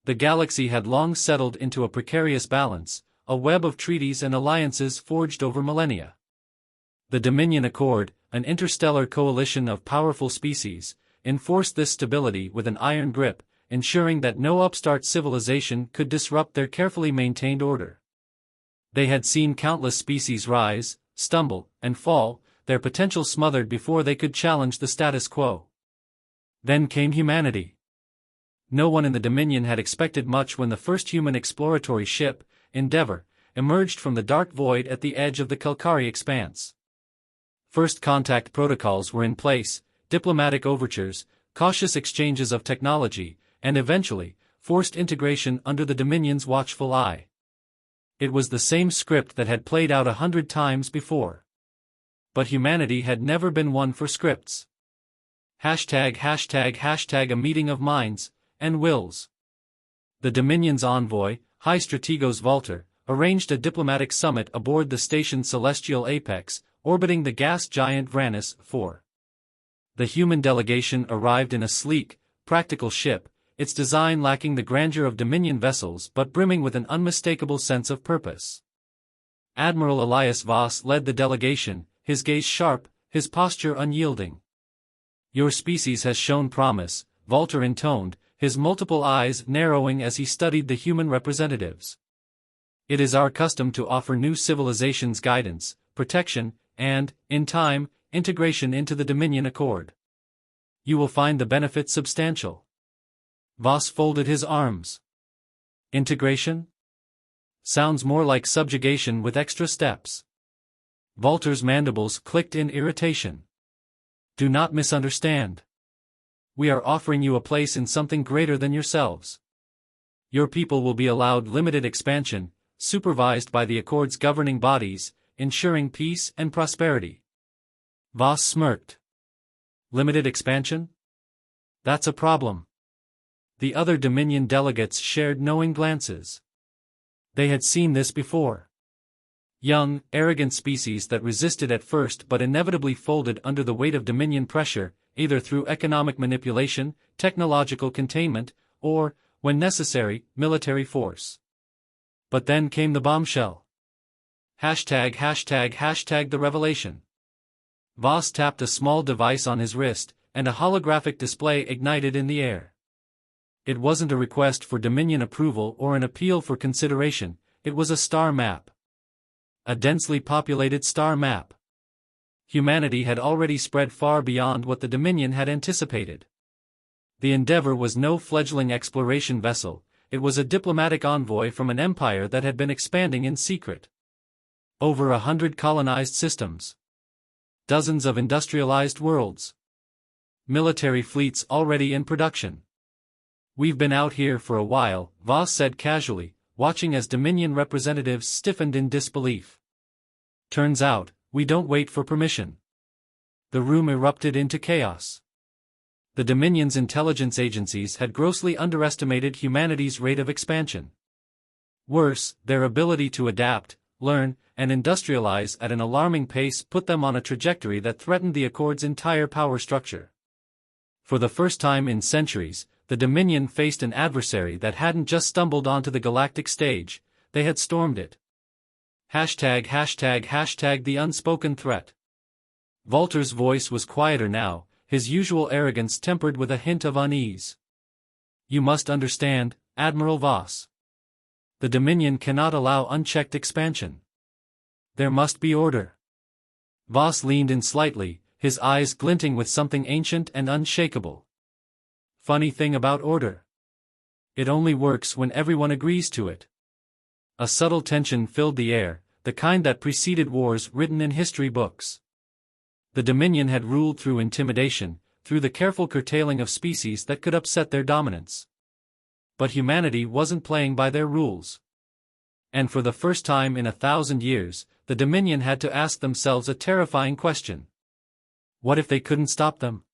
The galaxy had long settled into a precarious balance, a web of treaties and alliances forged over millennia. The Dominion Accord, an interstellar coalition of powerful species, enforced this stability with an iron grip, ensuring that no upstart civilization could disrupt their carefully maintained order. They had seen countless species rise, stumble, and fall, their potential smothered before they could challenge the status quo. Then came humanity. No one in the Dominion had expected much when the first human exploratory ship, Endeavour, emerged from the dark void at the edge of the Kalkari expanse. First contact protocols were in place, diplomatic overtures, cautious exchanges of technology, and eventually, forced integration under the Dominion's watchful eye. It was the same script that had played out 100 times before. But humanity had never been one for scripts. ####a meeting of minds and wills. The Dominion's envoy, High Strategos Valter, arranged a diplomatic summit aboard the station's celestial apex, orbiting the gas giant Vranus 4. The human delegation arrived in a sleek, practical ship, its design lacking the grandeur of Dominion vessels but brimming with an unmistakable sense of purpose. Admiral Elias Voss led the delegation, his gaze sharp, his posture unyielding. "Your species has shown promise," Valter intoned, his multiple eyes narrowing as he studied the human representatives. "It is our custom to offer new civilizations guidance, protection, and, in time, integration into the Dominion Accord. You will find the benefits substantial." Voss folded his arms. Integration? Sounds more like subjugation with extra steps. Valter's mandibles clicked in irritation. "Do not misunderstand. We are offering you a place in something greater than yourselves. Your people will be allowed limited expansion, supervised by the Accord's governing bodies, ensuring peace and prosperity." Voss smirked. "Limited expansion? That's a problem." The other Dominion delegates shared knowing glances. They had seen this before. Young, arrogant species that resisted at first but inevitably folded under the weight of Dominion pressure, either through economic manipulation, technological containment, or, when necessary, military force. But then came the bombshell. ###the revelation. Voss tapped a small device on his wrist, and a holographic display ignited in the air. It wasn't a request for Dominion approval or an appeal for consideration, it was a star map. A densely populated star map. Humanity had already spread far beyond what the Dominion had anticipated. The Endeavour was no fledgling exploration vessel, it was a diplomatic envoy from an empire that had been expanding in secret. Over 100 colonized systems. Dozens of industrialized worlds. Military fleets already in production. "We've been out here for a while," Voss said casually, watching as Dominion representatives stiffened in disbelief. "Turns out, we don't wait for permission." The room erupted into chaos. The Dominion's intelligence agencies had grossly underestimated humanity's rate of expansion. Worse, their ability to adapt, learn, and industrialize at an alarming pace put them on a trajectory that threatened the Accord's entire power structure. For the first time in centuries, the Dominion faced an adversary that hadn't just stumbled onto the galactic stage, they had stormed it. #### the unspoken threat. Valter's voice was quieter now, his usual arrogance tempered with a hint of unease. "You must understand, Admiral Voss. The Dominion cannot allow unchecked expansion. There must be order." Voss leaned in slightly, his eyes glinting with something ancient and unshakable. "Funny thing about order. It only works when everyone agrees to it." A subtle tension filled the air, the kind that preceded wars written in history books. The Dominion had ruled through intimidation, through the careful curtailing of species that could upset their dominance. But humanity wasn't playing by their rules. And for the first time in 1,000 years, the Dominion had to ask themselves a terrifying question. What if they couldn't stop them?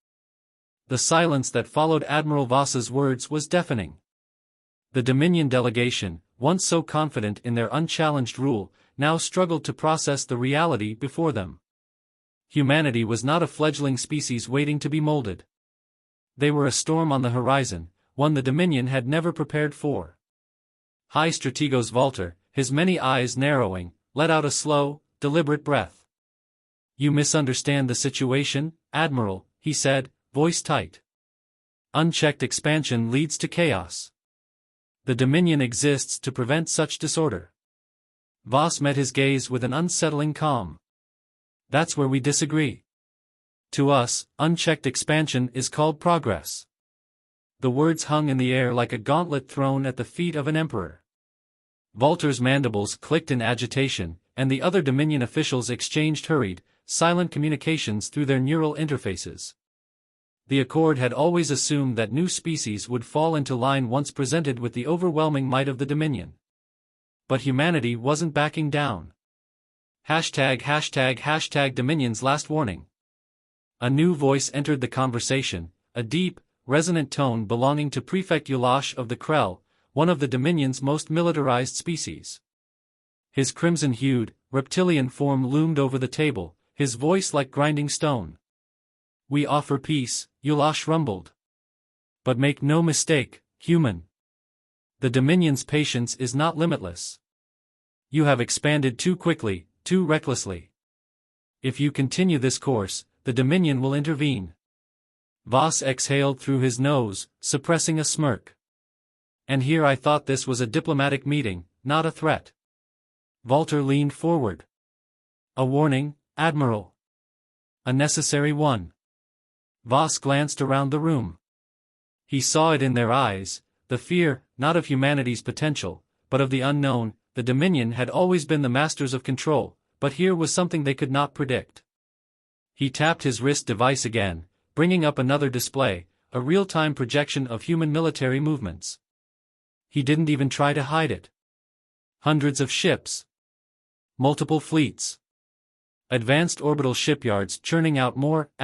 The silence that followed Admiral Voss's words was deafening. The Dominion delegation, once so confident in their unchallenged rule, now struggled to process the reality before them. Humanity was not a fledgling species waiting to be molded. They were a storm on the horizon, one the Dominion had never prepared for. High Strategos Valter, his many eyes narrowing, let out a slow, deliberate breath. "You misunderstand the situation, Admiral," he said, voice tight. "Unchecked expansion leads to chaos. The Dominion exists to prevent such disorder." Voss met his gaze with an unsettling calm. "That's where we disagree. To us, unchecked expansion is called progress." The words hung in the air like a gauntlet thrown at the feet of an emperor. Valter's mandibles clicked in agitation, and the other Dominion officials exchanged hurried, silent communications through their neural interfaces. The Accord had always assumed that new species would fall into line once presented with the overwhelming might of the Dominion. But humanity wasn't backing down. #### Dominion's last warning. A new voice entered the conversation, a deep, resonant tone belonging to Prefect Yulash of the Krell, one of the Dominion's most militarized species. His crimson-hued, reptilian form loomed over the table, his voice like grinding stone. "We offer peace," Yulash rumbled. "But make no mistake, human. The Dominion's patience is not limitless. You have expanded too quickly, too recklessly. If you continue this course, the Dominion will intervene." Voss exhaled through his nose, suppressing a smirk. "And here I thought this was a diplomatic meeting, not a threat." Valter leaned forward. "A warning, Admiral. A necessary one." Voss glanced around the room. He saw it in their eyes, the fear, not of humanity's potential, but of the unknown. The Dominion had always been the masters of control, but here was something they could not predict. He tapped his wrist device again, bringing up another display, a real-time projection of human military movements. He didn't even try to hide it. Hundreds of ships. Multiple fleets. Advanced orbital shipyards churning out more, ***.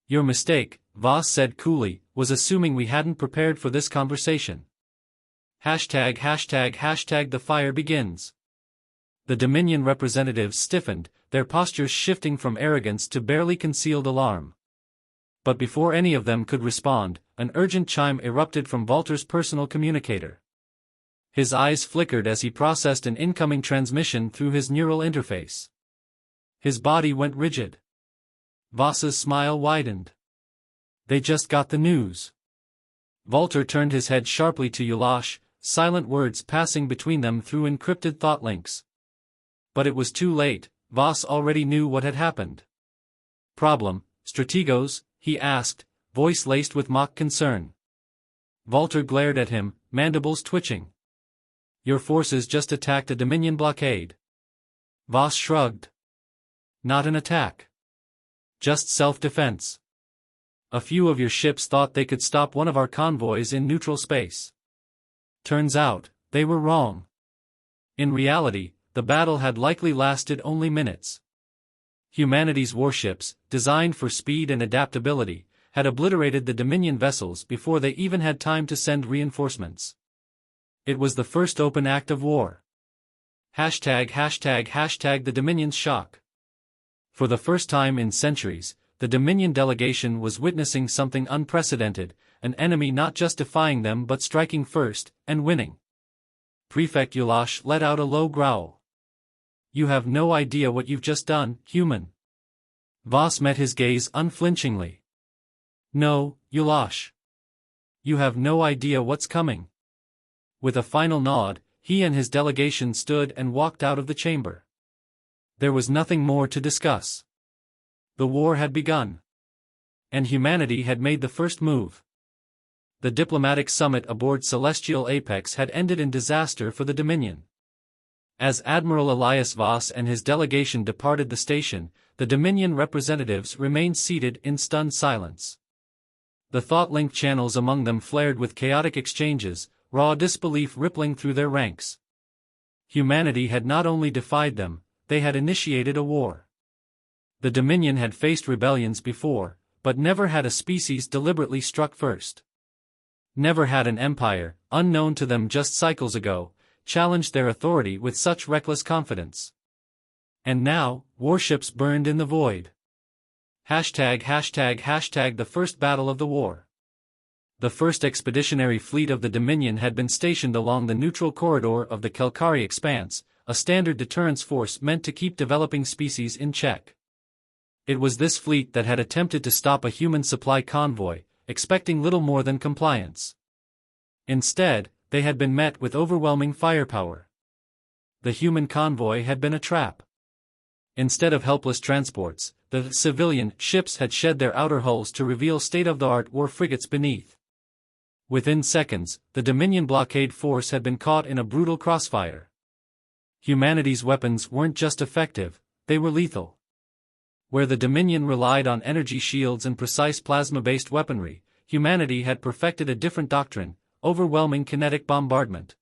"Your mistake," Voss said coolly, "was assuming we hadn't prepared for this conversation. #### The fire begins." The Dominion representatives stiffened, their postures shifting from arrogance to barely concealed alarm. But before any of them could respond, an urgent chime erupted from Valter's personal communicator. His eyes flickered as he processed an incoming transmission through his neural interface. His body went rigid. Voss's smile widened. "They just got the news." Valter turned his head sharply to Yulash, silent words passing between them through encrypted thought links. But it was too late, Voss already knew what had happened. "Problem, Strategos?" he asked, voice laced with mock concern. Valter glared at him, mandibles twitching. "Your forces just attacked a Dominion blockade." Voss shrugged. "Not an attack. Just self-defense. A few of your ships thought they could stop one of our convoys in neutral space. Turns out, they were wrong. In reality, the battle had likely lasted only minutes. Humanity's warships, designed for speed and adaptability, had obliterated the Dominion vessels before they even had time to send reinforcements. It was the first open act of war. #### The Dominion's shock. For the first time in centuries, the Dominion delegation was witnessing something unprecedented, an enemy not just defying them but striking first, and winning. Prefect Yulash let out a low growl. "You have no idea what you've just done, human." Voss met his gaze unflinchingly. "No, Yulash. You have no idea what's coming." With a final nod, he and his delegation stood and walked out of the chamber. There was nothing more to discuss. The war had begun. And humanity had made the first move. The diplomatic summit aboard Celestial Apex had ended in disaster for the Dominion. As Admiral Elias Voss and his delegation departed the station, the Dominion representatives remained seated in stunned silence. The thought-link channels among them flared with chaotic exchanges, raw disbelief rippling through their ranks. Humanity had not only defied them, they had initiated a war. The Dominion had faced rebellions before, but never had a species deliberately struck first. Never had an empire, unknown to them just cycles ago, challenged their authority with such reckless confidence. And now, warships burned in the void. #### The first battle of the war. The first expeditionary fleet of the Dominion had been stationed along the neutral corridor of the Kelkari Expanse, a standard deterrence force meant to keep developing species in check. It was this fleet that had attempted to stop a human supply convoy, expecting little more than compliance. Instead, they had been met with overwhelming firepower. The human convoy had been a trap. Instead of helpless transports, the civilian ships had shed their outer hulls to reveal state-of-the-art war frigates beneath. Within seconds, the Dominion blockade force had been caught in a brutal crossfire. Humanity's weapons weren't just effective, they were lethal. Where the Dominion relied on energy shields and precise plasma-based weaponry, humanity had perfected a different doctrine: overwhelming kinetic bombardment.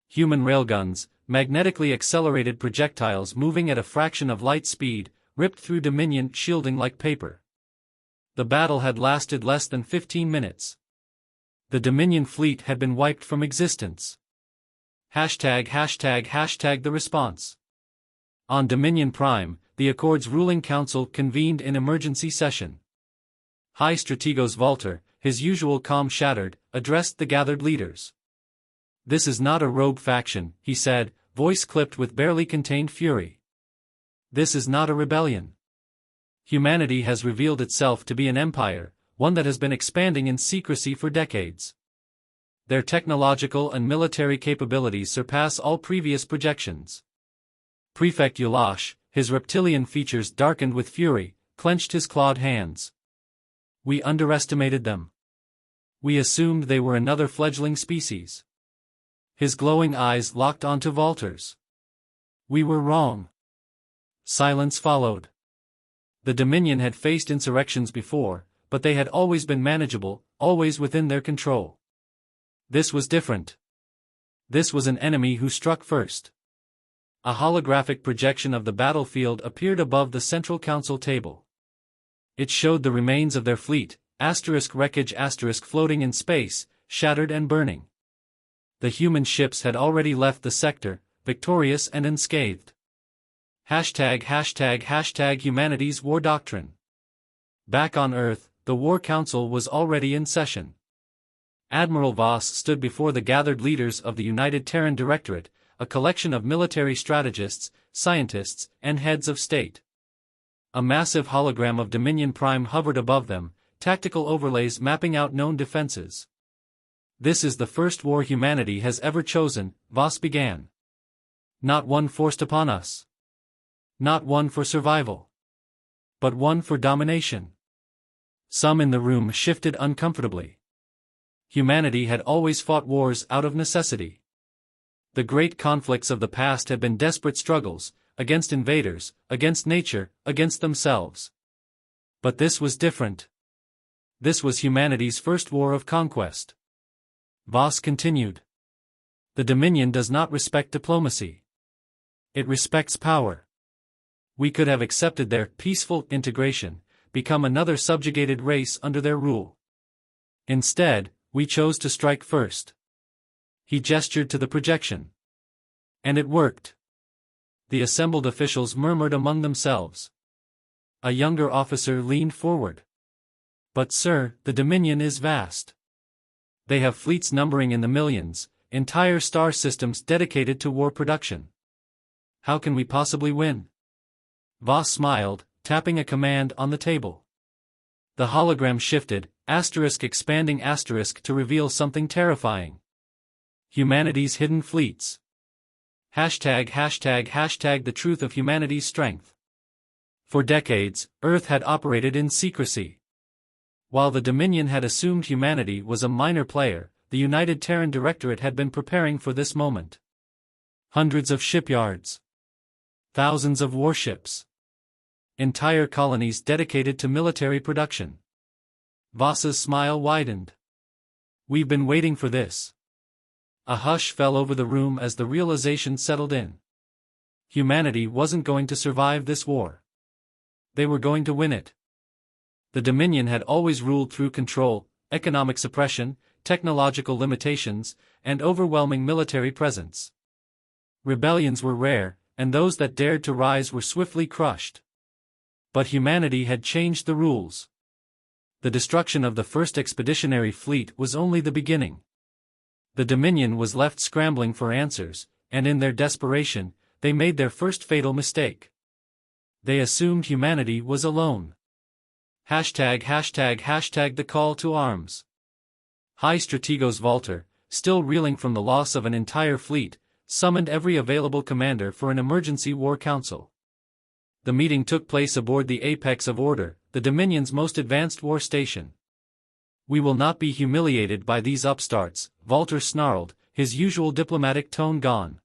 Human railguns, magnetically accelerated projectiles moving at a fraction of light speed, ripped through Dominion shielding like paper. The battle had lasted less than 15 minutes. The Dominion fleet had been wiped from existence. #### the response. On Dominion Prime, the Accord's ruling council convened in emergency session. High Strategos Valter, his usual calm shattered, addressed the gathered leaders. "This is not a rogue faction," he said, voice clipped with barely contained fury. "This is not a rebellion. Humanity has revealed itself to be an empire, one that has been expanding in secrecy for decades. Their technological and military capabilities surpass all previous projections." Prefect Yulash, his reptilian features darkened with fury, clenched his clawed hands. "We underestimated them. We assumed they were another fledgling species." His glowing eyes locked onto Valter's. "We were wrong." Silence followed. The Dominion had faced insurrections before, but they had always been manageable, always within their control. This was different. This was an enemy who struck first. A holographic projection of the battlefield appeared above the Central Council table. It showed the remains of their fleet, wreckage floating in space, shattered and burning. The human ships had already left the sector, victorious and unscathed. ### Humanity's War Doctrine. Back on Earth, the War Council was already in session. Admiral Voss stood before the gathered leaders of the United Terran Directorate, a collection of military strategists, scientists, and heads of state. A massive hologram of Dominion Prime hovered above them, tactical overlays mapping out known defenses. "This is the first war humanity has ever chosen," Voss began. "Not one forced upon us. Not one for survival. But one for domination." Some in the room shifted uncomfortably. Humanity had always fought wars out of necessity. The great conflicts of the past had been desperate struggles, against invaders, against nature, against themselves. But this was different. This was humanity's first war of conquest. Voss continued. "The Dominion does not respect diplomacy. It respects power. We could have accepted their peaceful integration, become another subjugated race under their rule. Instead, we chose to strike first." He gestured to the projection. And it worked. The assembled officials murmured among themselves. A younger officer leaned forward. "But sir, the Dominion is vast. They have fleets numbering in the millions, entire star systems dedicated to war production. How can we possibly win?" Voss smiled, tapping a command on the table. The hologram shifted, expanding to reveal something terrifying. Humanity's hidden fleets. ### The truth of humanity's strength. For decades, Earth had operated in secrecy. While the Dominion had assumed humanity was a minor player, the United Terran Directorate had been preparing for this moment. Hundreds of shipyards. Thousands of warships. Entire colonies dedicated to military production. Voss's smile widened. "We've been waiting for this." A hush fell over the room as the realization settled in. Humanity wasn't going to survive this war. They were going to win it. The Dominion had always ruled through control, economic suppression, technological limitations, and overwhelming military presence. Rebellions were rare, and those that dared to rise were swiftly crushed. But humanity had changed the rules. The destruction of the first expeditionary fleet was only the beginning. The Dominion was left scrambling for answers, and in their desperation, they made their first fatal mistake. They assumed humanity was alone. #### the call to arms. High Strategos Walter, still reeling from the loss of an entire fleet, summoned every available commander for an emergency war council. The meeting took place aboard the apex of order, the Dominion's most advanced war station. "We will not be humiliated by these upstarts," Walter snarled, his usual diplomatic tone gone.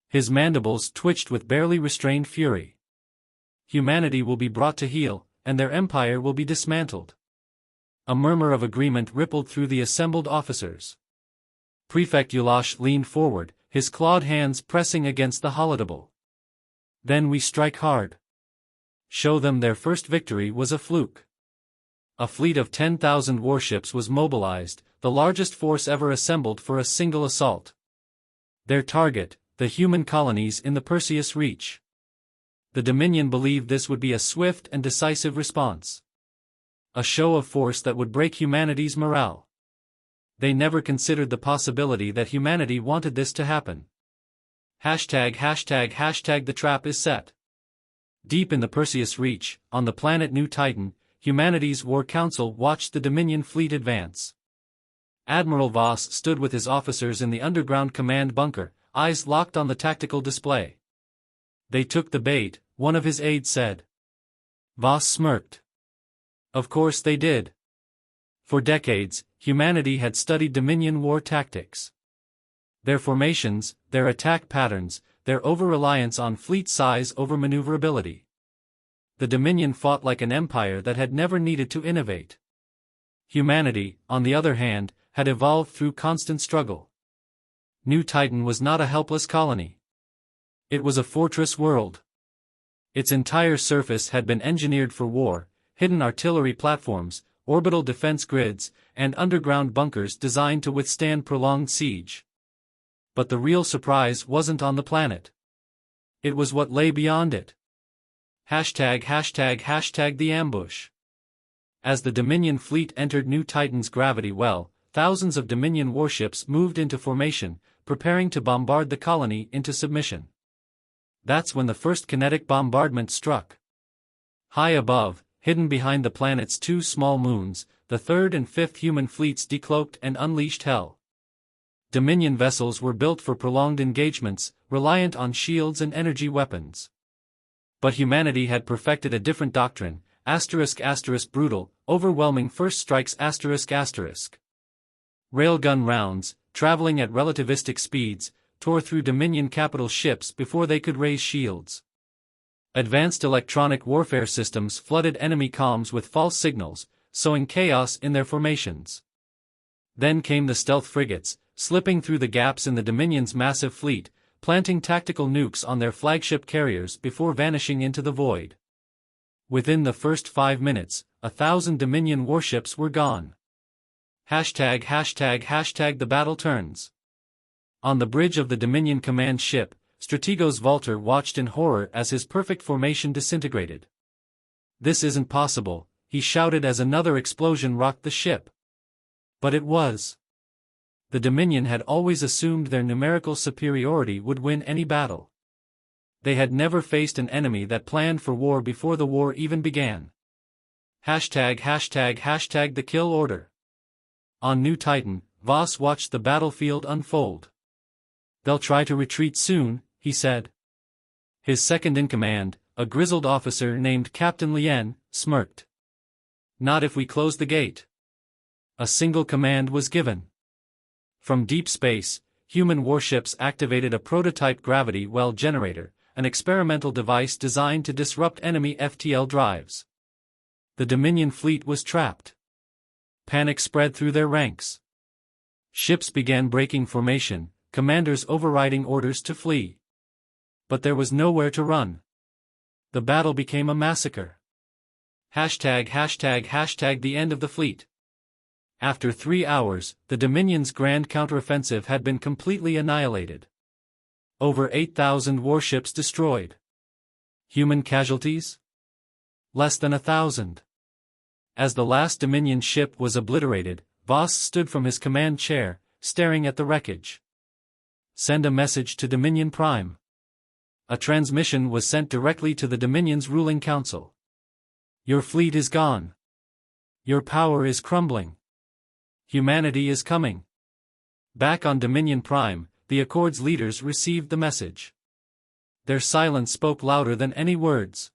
His mandibles twitched with barely restrained fury. "Humanity will be brought to heel, and their empire will be dismantled." A murmur of agreement rippled through the assembled officers. Prefect Ulash leaned forward, his clawed hands pressing against the holodable. "Then we strike hard. Show them their first victory was a fluke." A fleet of 10,000 warships was mobilized, the largest force ever assembled for a single assault. Their target, the human colonies in the Perseus Reach. The Dominion believed this would be a swift and decisive response. A show of force that would break humanity's morale. They never considered the possibility that humanity wanted this to happen. #### The trap is set. Deep in the Perseus Reach, on the planet New Titan, humanity's War Council watched the Dominion fleet advance. Admiral Voss stood with his officers in the underground command bunker, eyes locked on the tactical display. "They took the bait," one of his aides said. Voss smirked. "Of course they did. For decades, humanity had studied Dominion war tactics. Their formations, their attack patterns, their over-reliance on fleet size over maneuverability. The Dominion fought like an empire that had never needed to innovate. Humanity, on the other hand, had evolved through constant struggle. New Titan was not a helpless colony. It was a fortress world. Its entire surface had been engineered for war, hidden artillery platforms, orbital defense grids, and underground bunkers designed to withstand prolonged siege. But the real surprise wasn't on the planet. It was what lay beyond it. #### The ambush. As the Dominion fleet entered New Titan's gravity well, thousands of Dominion warships moved into formation, preparing to bombard the colony into submission. That's when the first kinetic bombardment struck. High above, hidden behind the planet's two small moons, the third and fifth human fleets decloaked and unleashed hell. Dominion vessels were built for prolonged engagements, reliant on shields and energy weapons. But humanity had perfected a different doctrine, **** brutal, overwhelming first strikes ****. Railgun rounds, traveling at relativistic speeds, tore through Dominion capital ships before they could raise shields. Advanced electronic warfare systems flooded enemy comms with false signals, sowing chaos in their formations. Then came the stealth frigates, slipping through the gaps in the Dominion's massive fleet, planting tactical nukes on their flagship carriers before vanishing into the void. Within the first 5 minutes, 1,000 Dominion warships were gone. #### The battle turns. On the bridge of the Dominion command ship, Strategos Walter watched in horror as his perfect formation disintegrated. "This isn't possible," he shouted as another explosion rocked the ship. But it was. The Dominion had always assumed their numerical superiority would win any battle. They had never faced an enemy that planned for war before the war even began. #### The kill order. On New Titan, Voss watched the battlefield unfold. "They'll try to retreat soon," he said. His second-in-command, a grizzled officer named Captain Lien, smirked. "Not if we close the gate." A single command was given. From deep space, human warships activated a prototype gravity well generator, an experimental device designed to disrupt enemy FTL drives. The Dominion fleet was trapped. Panic spread through their ranks. Ships began breaking formation, commanders overriding orders to flee. But there was nowhere to run. The battle became a massacre. #### The end of the fleet. After 3 hours, the Dominion's grand counteroffensive had been completely annihilated. Over 8,000 warships destroyed. Human casualties? Less than 1,000. As the last Dominion ship was obliterated, Voss stood from his command chair, staring at the wreckage. Send a message to Dominion Prime. A transmission was sent directly to the Dominion's ruling council. Your fleet is gone. Your power is crumbling. Humanity is coming. Back on Dominion Prime, the Accord's leaders received the message. Their silence spoke louder than any words.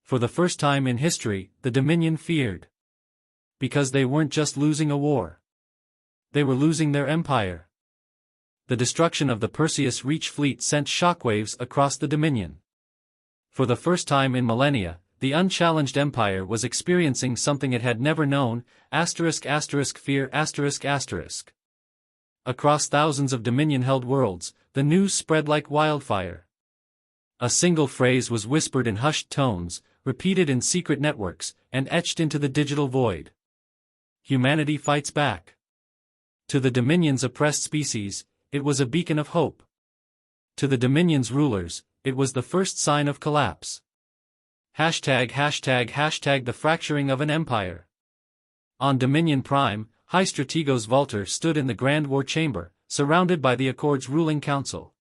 For the first time in history, the Dominion feared. Because they weren't just losing a war. They were losing their empire. The destruction of the Perseus Reach fleet sent shockwaves across the Dominion. For the first time in millennia, the unchallenged empire was experiencing something it had never known, fear. Across thousands of Dominion-held worlds, the news spread like wildfire. A single phrase was whispered in hushed tones, repeated in secret networks, and etched into the digital void. Humanity fights back. To the Dominion's oppressed species, it was a beacon of hope. To the Dominion's rulers, it was the first sign of collapse. The fracturing of an empire. On Dominion Prime, High Strategos Volter stood in the Grand War Chamber, surrounded by the Accord's ruling council.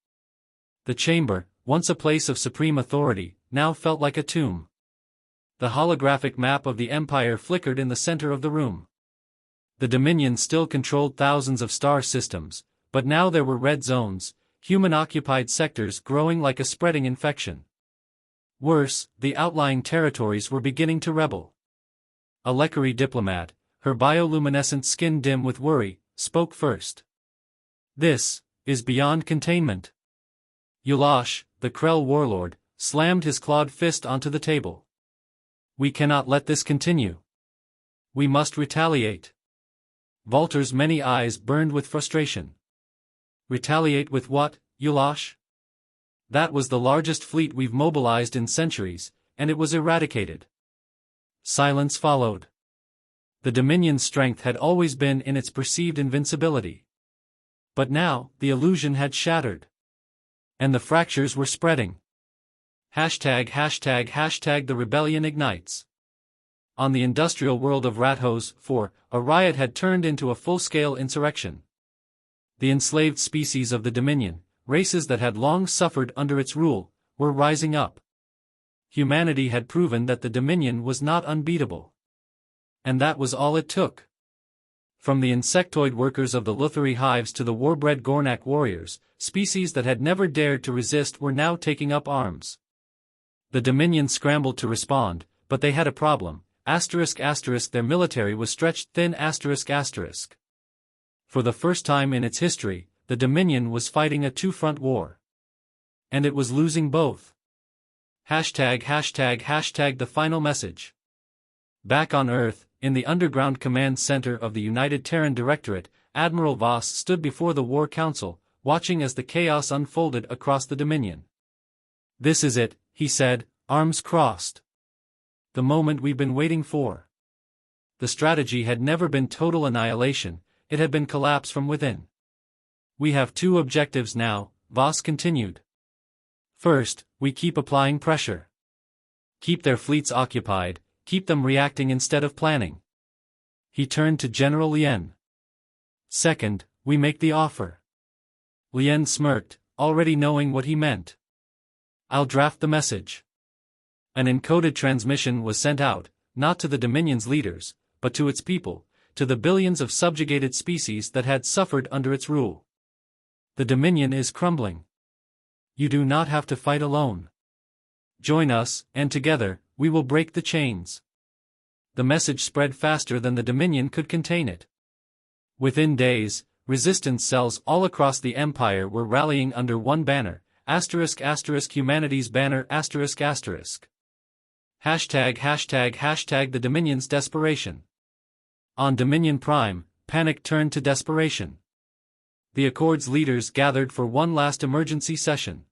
The chamber, once a place of supreme authority, now felt like a tomb. The holographic map of the Empire flickered in the center of the room. The Dominion still controlled thousands of star systems, but now there were red zones, human-occupied sectors growing like a spreading infection. Worse, the outlying territories were beginning to rebel. A Lekari diplomat, her bioluminescent skin dim with worry, spoke first. This is beyond containment. Yulash, the Krell warlord, slammed his clawed fist onto the table. We cannot let this continue. We must retaliate. Volter's many eyes burned with frustration. Retaliate with what, Yulash? That was the largest fleet we've mobilized in centuries, and it was eradicated. Silence followed. The Dominion's strength had always been in its perceived invincibility. But now, the illusion had shattered. And the fractures were spreading. The rebellion ignites. On the industrial world of Rathos 4, a riot had turned into a full-scale insurrection. The enslaved species of the Dominion, races that had long suffered under its rule, were rising up. Humanity had proven that the Dominion was not unbeatable. And that was all it took. From the insectoid workers of the Lutheri hives to the war-bred Gornak warriors, species that had never dared to resist were now taking up arms. The Dominion scrambled to respond, but they had a problem. Their military was stretched thin. For the first time in its history, the Dominion was fighting a two-front war. And it was losing both. The final message. Back on Earth, in the underground command center of the United Terran Directorate, Admiral Voss stood before the War Council, watching as the chaos unfolded across the Dominion. This is it, he said, arms crossed. The moment we've been waiting for. The strategy had never been total annihilation, it had been collapse from within. We have two objectives now, Voss continued. First, we keep applying pressure. Keep their fleets occupied, keep them reacting instead of planning. He turned to General Lien. Second, we make the offer. Lien smirked, already knowing what he meant. I'll draft the message. An encoded transmission was sent out, not to the Dominion's leaders, but to its people, to the billions of subjugated species that had suffered under its rule. The Dominion is crumbling. You do not have to fight alone. Join us, and together, we will break the chains. The message spread faster than the Dominion could contain it. Within days, resistance cells all across the Empire were rallying under one banner, **humanity's banner **. The Dominion's desperation. On Dominion Prime, panic turned to desperation. The Accord's leaders gathered for one last emergency session.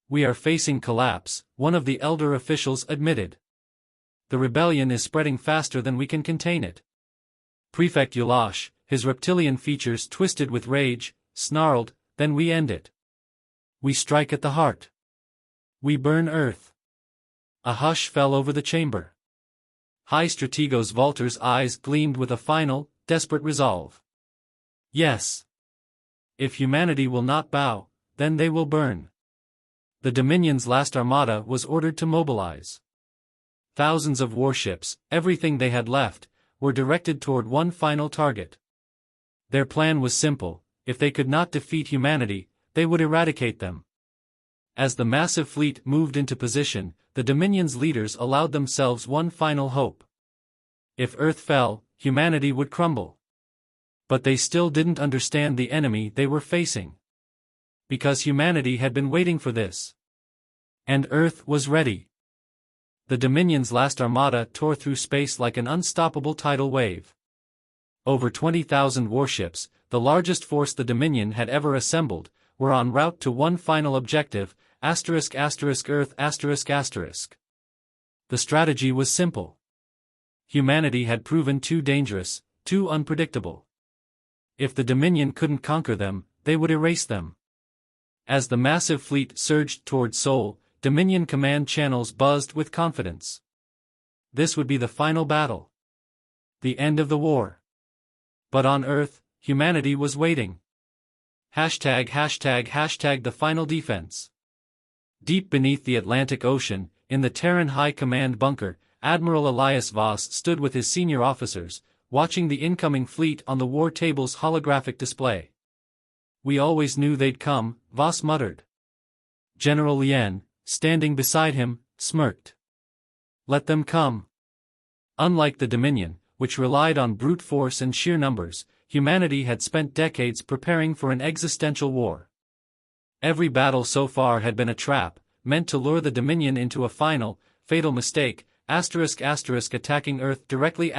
We are facing collapse, one of the elder officials admitted. The rebellion is spreading faster than we can contain it. Prefect Yulash, his reptilian features twisted with rage, snarled, then we end it. We strike at the heart. We burn Earth. A hush fell over the chamber. High Strategos Valter's eyes gleamed with a final, desperate resolve. Yes. If humanity will not bow, then they will burn. The Dominion's last armada was ordered to mobilize. Thousands of warships, everything they had left, were directed toward one final target. Their plan was simple: if they could not defeat humanity, they would eradicate them. As the massive fleet moved into position, the Dominion's leaders allowed themselves one final hope. If Earth fell, humanity would crumble. But they still didn't understand the enemy they were facing. Because humanity had been waiting for this. And Earth was ready. The Dominion's last armada tore through space like an unstoppable tidal wave. Over 20,000 warships, the largest force the Dominion had ever assembled, were en route to one final objective: Earth. The strategy was simple. Humanity had proven too dangerous, too unpredictable. If the Dominion couldn't conquer them, they would erase them. As the massive fleet surged toward Sol, Dominion command channels buzzed with confidence. This would be the final battle. The end of the war. But on Earth, humanity was waiting. The final defense. Deep beneath the Atlantic Ocean, in the Terran High Command bunker, Admiral Elias Voss stood with his senior officers, watching the incoming fleet on the war table's holographic display. "We always knew they'd come," Voss muttered. General Lien, standing beside him, smirked. "Let them come." Unlike the Dominion, which relied on brute force and sheer numbers, humanity had spent decades preparing for an existential war. Every battle so far had been a trap, meant to lure the Dominion into a final, fatal mistake: attacking Earth directly.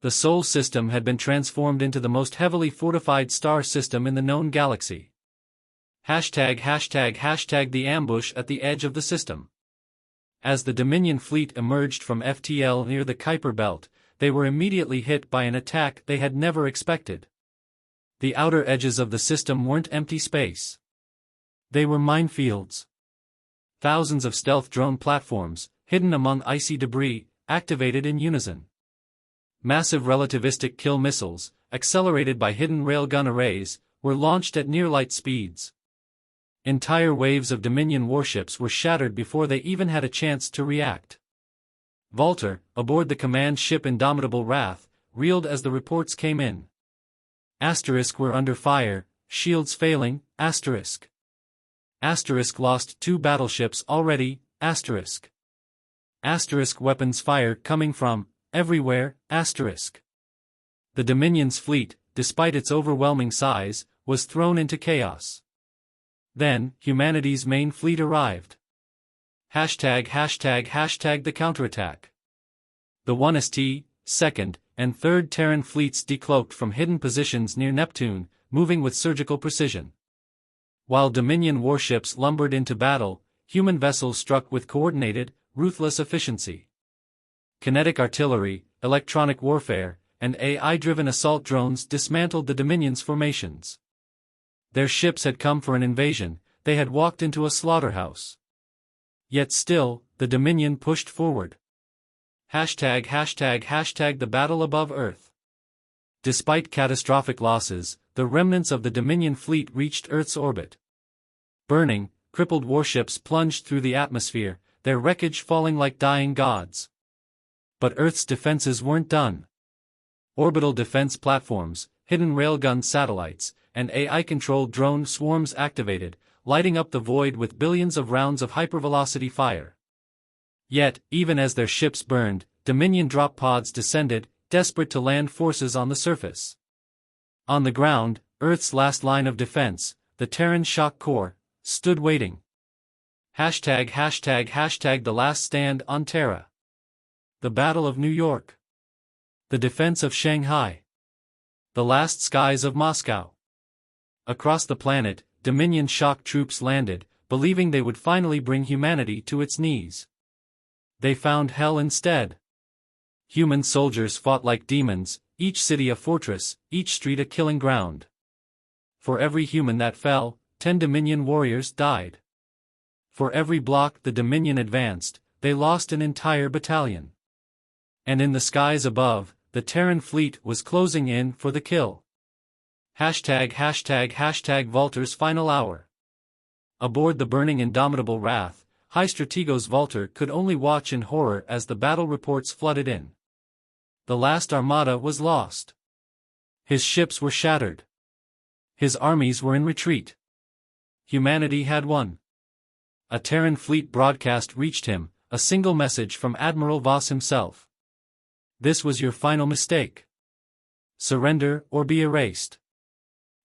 The Sol system had been transformed into the most heavily fortified star system in the known galaxy. The ambush at the edge of the system. As the Dominion fleet emerged from FTL near the Kuiper Belt, they were immediately hit by an attack they had never expected. The outer edges of the system weren't empty space. They were minefields. Thousands of stealth drone platforms, hidden among icy debris, activated in unison. Massive relativistic kill missiles, accelerated by hidden railgun arrays, were launched at near-light speeds. Entire waves of Dominion warships were shattered before they even had a chance to react. Valter, aboard the command ship Indomitable Wrath, reeled as the reports came in. Were under fire, shields failing. Lost 2 battleships already. Weapons fire coming from everywhere. The Dominion's fleet, despite its overwhelming size, was thrown into chaos. Then, humanity's main fleet arrived. The counterattack. The 1st, 2nd, and 3rd Terran fleets decloaked from hidden positions near Neptune, moving with surgical precision. While Dominion warships lumbered into battle, human vessels struck with coordinated, ruthless efficiency. Kinetic artillery, electronic warfare, and AI-driven assault drones dismantled the Dominion's formations. Their ships had come for an invasion, they had walked into a slaughterhouse. Yet still, the Dominion pushed forward. The battle above Earth. Despite catastrophic losses, the remnants of the Dominion fleet reached Earth's orbit. Burning, crippled warships plunged through the atmosphere, their wreckage falling like dying gods. But Earth's defenses weren't done. Orbital defense platforms, hidden railgun satellites, and AI-controlled drone swarms activated, lighting up the void with billions of rounds of hypervelocity fire. Yet, even as their ships burned, Dominion drop pods descended, desperate to land forces on the surface. On the ground, Earth's last line of defense, the Terran Shock Corps, stood waiting. The last stand on Terra. The Battle of New York. The defense of Shanghai. The last skies of Moscow. Across the planet, Dominion shock troops landed, believing they would finally bring humanity to its knees. They found hell instead. Human soldiers fought like demons, each city a fortress, each street a killing ground. For every human that fell, 10 Dominion warriors died. For every block the Dominion advanced, they lost an entire battalion. And in the skies above, the Terran fleet was closing in for the kill. Volter's final hour. Aboard the burning Indomitable Wrath, High Strategos Volter could only watch in horror as the battle reports flooded in. The last armada was lost. His ships were shattered. His armies were in retreat. Humanity had won. A Terran fleet broadcast reached him, a single message from Admiral Voss himself. This was your final mistake. Surrender or be erased.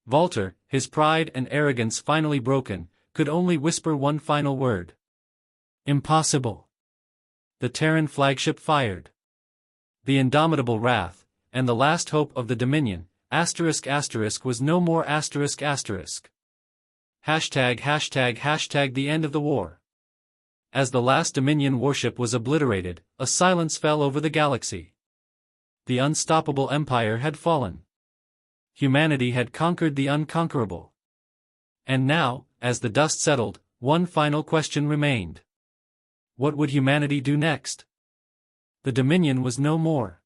Volter, his pride and arrogance finally broken, could only whisper one final word. Impossible. The Terran flagship fired. The Indomitable Wrath, and the last hope of the Dominion, was no more ***. The end of the war. As the last Dominion warship was obliterated, a silence fell over the galaxy. The unstoppable empire had fallen. Humanity had conquered the unconquerable. And now, as the dust settled, one final question remained. What would humanity do next? The Dominion was no more.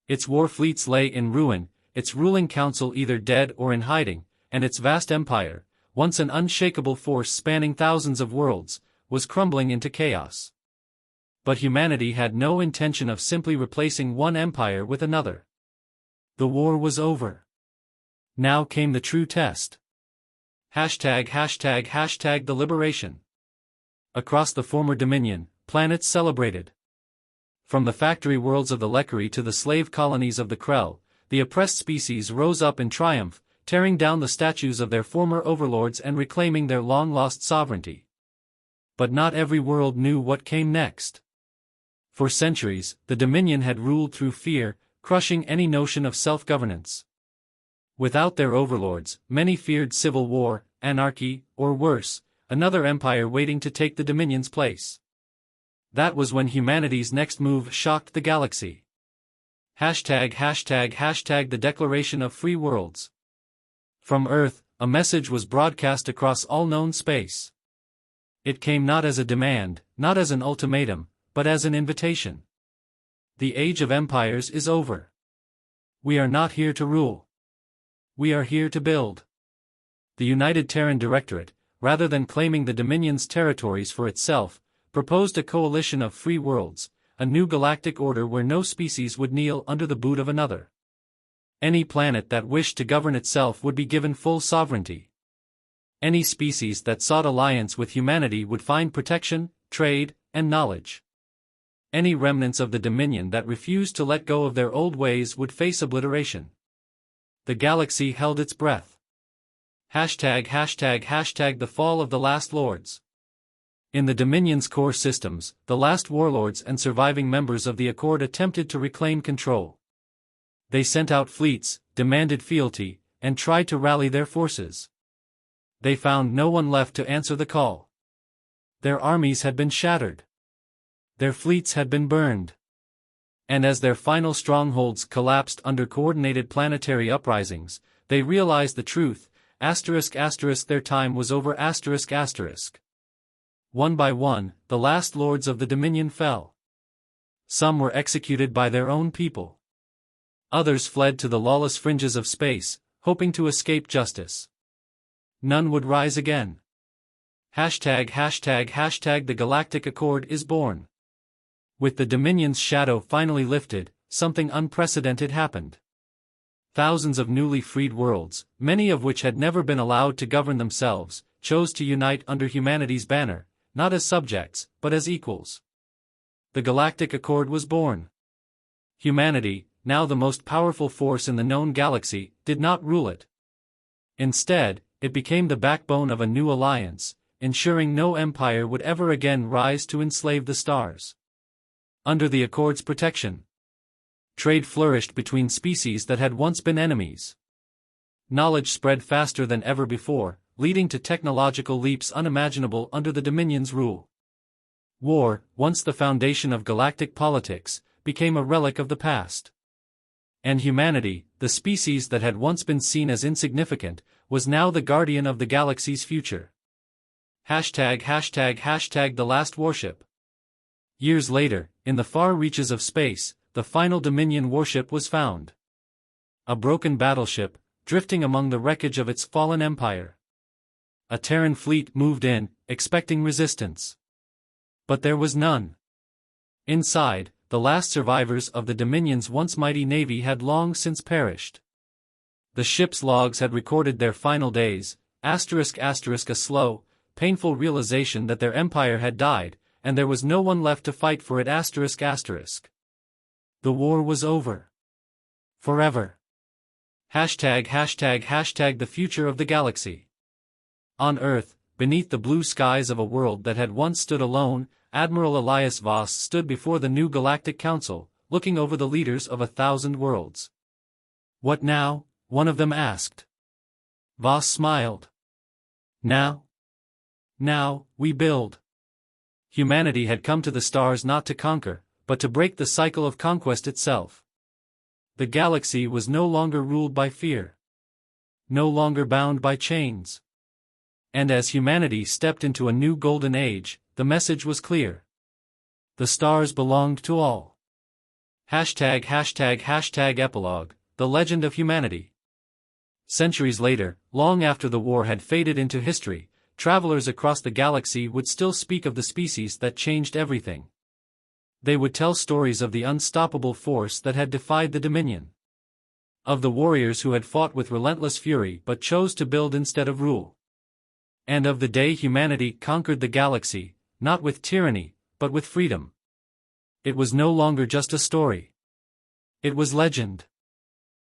Its war fleets lay in ruin, its ruling council either dead or in hiding, and its vast empire, once an unshakable force spanning thousands of worlds, was crumbling into chaos. But humanity had no intention of simply replacing one empire with another. The war was over. Now came the true test. The liberation. Across the former Dominion, planets celebrated. From the factory worlds of the Lekari to the slave colonies of the Krell, the oppressed species rose up in triumph, tearing down the statues of their former overlords and reclaiming their long-lost sovereignty. But not every world knew what came next. For centuries, the Dominion had ruled through fear, crushing any notion of self-governance. Without their overlords, many feared civil war, anarchy, or worse, another empire waiting to take the Dominion's place. That was when humanity's next move shocked the galaxy. The Declaration of Free Worlds. From Earth, a message was broadcast across all known space. It came not as a demand, not as an ultimatum, but as an invitation. The age of empires is over. We are not here to rule. We are here to build. The United Terran Directorate, rather than claiming the Dominion's territories for itself, proposed a coalition of free worlds, a new galactic order where no species would kneel under the boot of another. Any planet that wished to govern itself would be given full sovereignty. Any species that sought alliance with humanity would find protection, trade, and knowledge. Any remnants of the Dominion that refused to let go of their old ways would face obliteration. The galaxy held its breath. The fall of the last lords. In the Dominion's core systems, the last warlords and surviving members of the Accord attempted to reclaim control. They sent out fleets, demanded fealty, and tried to rally their forces. They found no one left to answer the call. Their armies had been shattered. Their fleets had been burned. And as their final strongholds collapsed under coordinated planetary uprisings, they realized the truth, their time was over. One by one, the last lords of the Dominion fell. Some were executed by their own people. Others fled to the lawless fringes of space, hoping to escape justice. None would rise again. The Galactic Accord is born. With the Dominion's shadow finally lifted, something unprecedented happened. Thousands of newly freed worlds, many of which had never been allowed to govern themselves, chose to unite under humanity's banner, not as subjects, but as equals. The Galactic Accord was born. Humanity, now the most powerful force in the known galaxy, did not rule it. Instead, it became the backbone of a new alliance, ensuring no empire would ever again rise to enslave the stars. Under the Accord's protection, trade flourished between species that had once been enemies. Knowledge spread faster than ever before, leading to technological leaps unimaginable under the Dominion's rule. War, once the foundation of galactic politics, became a relic of the past. And humanity, the species that had once been seen as insignificant, was now the guardian of the galaxy's future. The last warship. Years later, in the far reaches of space, the final Dominion warship was found. A broken battleship, drifting among the wreckage of its fallen empire. A Terran fleet moved in, expecting resistance. But there was none. Inside, the last survivors of the Dominion's once mighty navy had long since perished. The ship's logs had recorded their final days, ***, a slow, painful realization that their empire had died, and there was no one left to fight for it ***. The war was over. Forever. ###the future of the galaxy. On Earth, beneath the blue skies of a world that had once stood alone, Admiral Elias Voss stood before the new Galactic Council, looking over the leaders of 1,000 worlds. "What now?" one of them asked. Voss smiled. Now, we build." Humanity had come to the stars not to conquer, but to break the cycle of conquest itself. The galaxy was no longer ruled by fear. No longer bound by chains. And as humanity stepped into a new golden age, the message was clear. The stars belonged to all. ###epilogue, the legend of humanity. Centuries later, long after the war had faded into history, travelers across the galaxy would still speak of the species that changed everything. They would tell stories of the unstoppable force that had defied the Dominion. Of the warriors who had fought with relentless fury but chose to build instead of rule. And of the day humanity conquered the galaxy, not with tyranny, but with freedom. It was no longer just a story. It was legend.